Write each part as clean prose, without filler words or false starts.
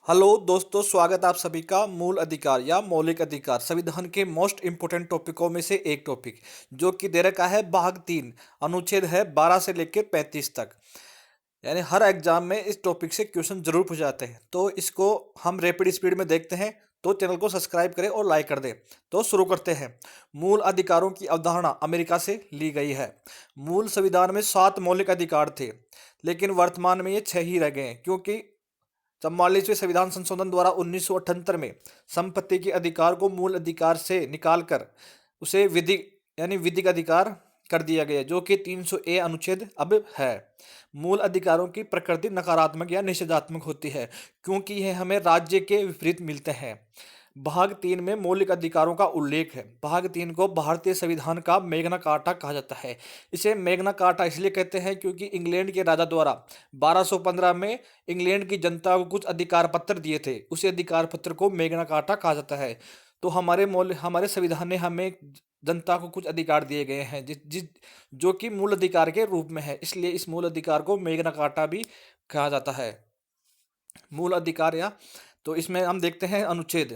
Hello दोस्तों, स्वागत आप सभी का मूल अधिकार या मौलिक अधिकार संविधान के मोस्ट इंपोर्टेंट टॉपिकों में से एक टॉपिक जो कि दे रखा है भाग 3। अनुच्छेद है 12 से लेकर 35 तक। यानी हर एग्जाम में इस टॉपिक से क्वेश्चन जरूर पूछ जाते हैं, तो इसको हम रैपिड स्पीड में देखते हैं। तो चैनल को सब्सक्राइब करें और लाइक कर दें। तो शुरू करते हैं। मूल अधिकारों की अवधारणा अमेरिका से ली गई है। मूल संविधान में 7 मौलिक अधिकार थे, लेकिन वर्तमान में ये 6 ही रह गए हैं, क्योंकि 44वें संविधान संशोधन द्वारा 1978 में संपत्ति के अधिकार को मूल अधिकार से निकालकर उसे विधिक अधिकार कर दिया गया, जो कि 300 ए अनुच्छेद अब है। मूल अधिकारों की प्रकृति नकारात्मक या निषेधात्मक होती है, क्योंकि यह हमें राज्य के विपरीत मिलते हैं। भाग 3 में मौलिक अधिकारों का उल्लेख है। भाग 3 को भारतीय संविधान का मैग्ना कार्टा कहा जाता है। इसे मैग्ना कार्टा इसलिए कहते हैं क्योंकि इंग्लैंड के राजा द्वारा 1215 में इंग्लैंड की जनता को कुछ अधिकार पत्र दिए थे। उसी अधिकार पत्र को मैग्ना कार्टा कहा जाता है। तो हमारे संविधान ने हमें जनता को कुछ अधिकार दिए गए हैं, जिस जिस जो कि मूल अधिकार के रूप में है। इसलिए इस मूल अधिकार को मैग्ना कार्टा भी कहा जाता है। मूल अधिकार या तो इसमें हम देखते हैं अनुच्छेद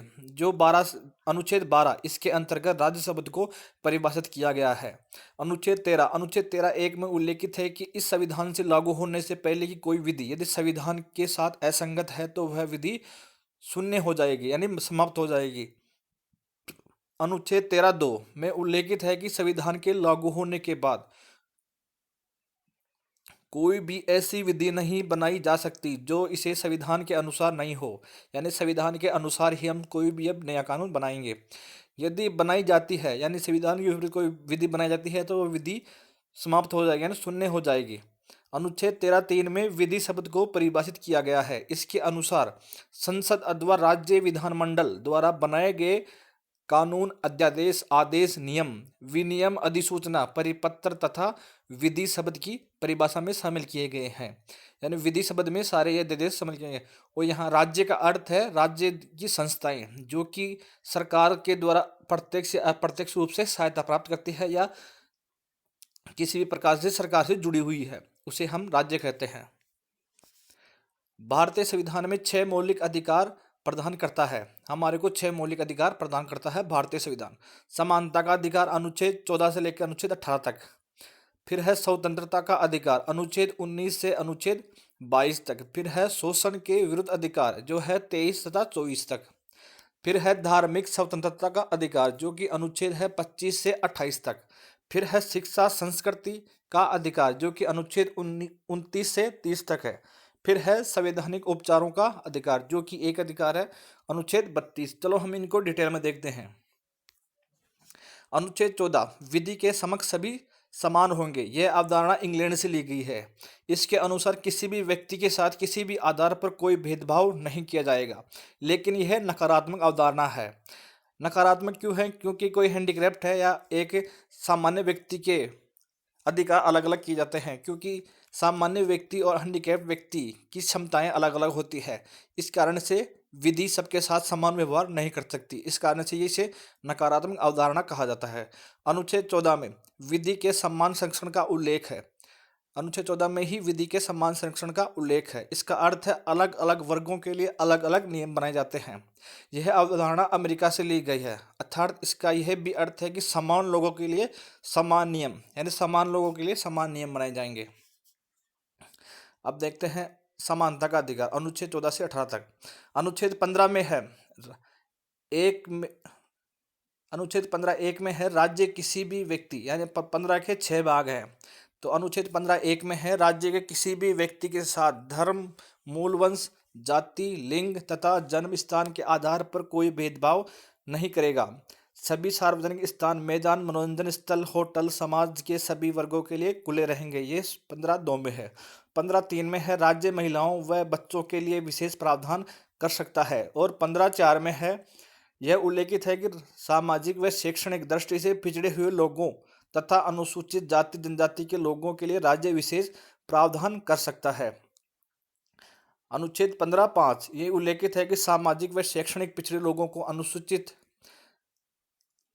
12 इसके अंतर्गत राज्य शब्द को परिभाषित किया गया है। अनुच्छेद 13 एक में उल्लेखित है कि इस संविधान से लागू होने से पहले की कोई विधि यदि संविधान के साथ असंगत है तो वह विधि शून्य हो जाएगी, यानी समाप्त हो जाएगी। अनुच्छेद 13(2) में उल्लेखित है कि संविधान के लागू होने के बाद कोई भी ऐसी विधि नहीं बनाई जा सकती जो इसे संविधान के अनुसार नहीं हो। यानी संविधान के अनुसार ही हम कोई भी अब नया कानून बनाएंगे। यदि बनाई जाती है, यानी संविधान के विपरीत कोई विधि बनाई जाती है, तो वो विधि समाप्त हो जाएगी, यानी शून्य हो जाएगी। अनुच्छेद 13(3) में विधि शब्द को परिभाषित किया गया है। इसके अनुसार संसद अथवा राज्य विधानमंडल द्वारा बनाए गए कानून, अध्यादेश, आदेश, नियम, विनियम, अधिसूचना, परिपत्र तथा विधि शब्द की परिभाषा में शामिल किए गए हैं। यानी विधि शब्द में सारे ये अध्यादेश शामिल किए गए। और यहाँ राज्य का अर्थ है राज्य की संस्थाएं, जो कि सरकार के द्वारा प्रत्यक्ष या अप्रत्यक्ष रूप से सहायता प्राप्त करती है या किसी भी प्रकार से सरकार से जुड़ी हुई है, उसे हम राज्य कहते हैं। भारतीय संविधान में 6 मौलिक अधिकार प्रदान करता है। हमारे को 6 मौलिक अधिकार प्रदान करता है भारतीय संविधान। समानता का अधिकार अनुच्छेद 14 से लेकर अनुच्छेद 18 तक। फिर है स्वतंत्रता का अधिकार अनुच्छेद 19 से अनुच्छेद 22 तक। फिर है शोषण के विरुद्ध अधिकार जो है 23 तथा 24 तक। फिर है धार्मिक स्वतंत्रता का अधिकार जो कि अनुच्छेद है 25 से 28 तक। फिर है शिक्षा संस्कृति का अधिकार जो कि अनुच्छेद 29 से 30 तक है। फिर है संवैधानिक उपचारों का अधिकार जो कि एक अधिकार है, अनुच्छेद 32। चलो हम इनको डिटेल में देखते हैं। अनुच्छेद 14 विधि के समक्ष सभी समान होंगे। यह अवधारणा इंग्लैंड से ली गई है। इसके अनुसार किसी भी व्यक्ति के साथ किसी भी आधार पर कोई भेदभाव नहीं किया जाएगा। लेकिन यह नकारात्मक अवधारणा है। नकारात्मक क्यों है? क्योंकि कोई हैंडीक्राफ्ट है या एक सामान्य व्यक्ति के अधिकार अलग अलग किए जाते हैं, क्योंकि सामान्य व्यक्ति और हैंडीकैप्ड व्यक्ति की क्षमताएं अलग अलग होती है। इस कारण से विधि सबके साथ समान व्यवहार नहीं कर सकती। इस कारण से इसे नकारात्मक अवधारणा कहा जाता है। अनुच्छेद 14 में विधि के सम्मान संरक्षण का उल्लेख है। अनुच्छेद 14 में ही विधि के सम्मान संरक्षण का उल्लेख है। इसका अर्थ है अलग अलग वर्गों के लिए अलग अलग नियम बनाए जाते हैं। यह अवधारणा अमेरिका से ली गई है, अर्थात इसका यह भी अर्थ है कि समान लोगों के लिए समान नियम, यानी समान लोगों के लिए समान नियम बनाए जाएंगे। अब देखते हैं समानता का अधिकार अनुच्छेद 14 से 18 तक। अनुच्छेद 15 में है एक में अनुच्छेद 15(1) में है राज्य किसी भी व्यक्ति, यानी 15 के 6 भाग हैं। तो अनुच्छेद 15(1) में है राज्य के किसी भी व्यक्ति के साथ धर्म, मूल वंश, जाति, लिंग तथा जन्म स्थान के आधार पर कोई भेदभाव नहीं करेगा। सभी सार्वजनिक स्थान, मैदान, मनोरंजन स्थल, होटल समाज के सभी वर्गों के लिए खुले रहेंगे। ये 15(2) में है। 15(3) में है राज्य महिलाओं व बच्चों के लिए विशेष प्रावधान कर सकता है। और 15(4) में है यह उल्लेखित है कि सामाजिक व शैक्षणिक दृष्टि से पिछड़े हुए लोगों तथा अनुसूचित जाति जनजाति के लोगों के लिए राज्य विशेष प्रावधान कर सकता है। अनुच्छेद 15(5) ये उल्लेखित है कि सामाजिक व शैक्षणिक पिछड़े लोगों को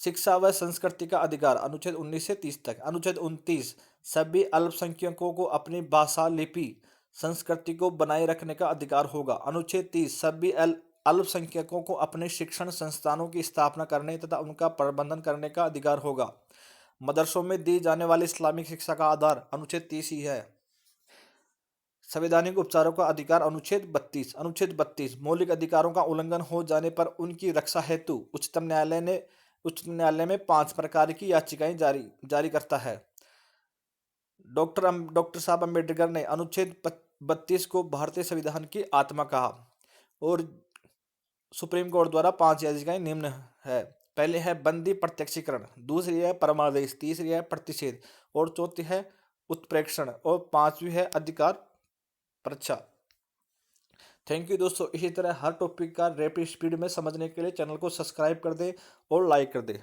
शिक्षा व संस्कृति का अधिकार, अनुच्छेद 19 से 30 तक। अनुच्छेद 29, सभी अल्पसंख्यकों को अपनी भाषा, लिपि, संस्कृति को बनाए रखने का अधिकार होगा। अनुच्छेद 30, सभी अल्पसंख्यकों को अपने शिक्षण संस्थानों की स्थापना करने तथा उनका प्रबंधन करने का अधिकार होगा। मदरसों में दी जाने वाली इस्लामिक शिक्षा का आधार, अनुच्छेद 30 ही है। संवैधानिक उपचारों का अधिकार, अनुच्छेद 32। अनुच्छेद 32, मौलिक अधिकारों का उल्लंघन हो जाने पर उनकी रक्षा हेतु उच्चतम न्यायालय में 5 प्रकार की याचिकाएं जारी करता है। डॉक्टर साहब अम्बेडकर ने अनुच्छेद 32 को भारतीय संविधान की आत्मा कहा और सुप्रीम कोर्ट द्वारा 5 याचिकाएं निम्न है। पहले है बंदी प्रत्यक्षीकरण, दूसरी है परमादेश, तीसरी है प्रतिषेध और चौथी है उत्प्रेक्षण और पांचवी है अधिकार परीक्षा। थैंक यू दोस्तों। इसी तरह हर टॉपिक का रैपिड स्पीड में समझने के लिए चैनल को सब्सक्राइब कर दें और लाइक कर दें।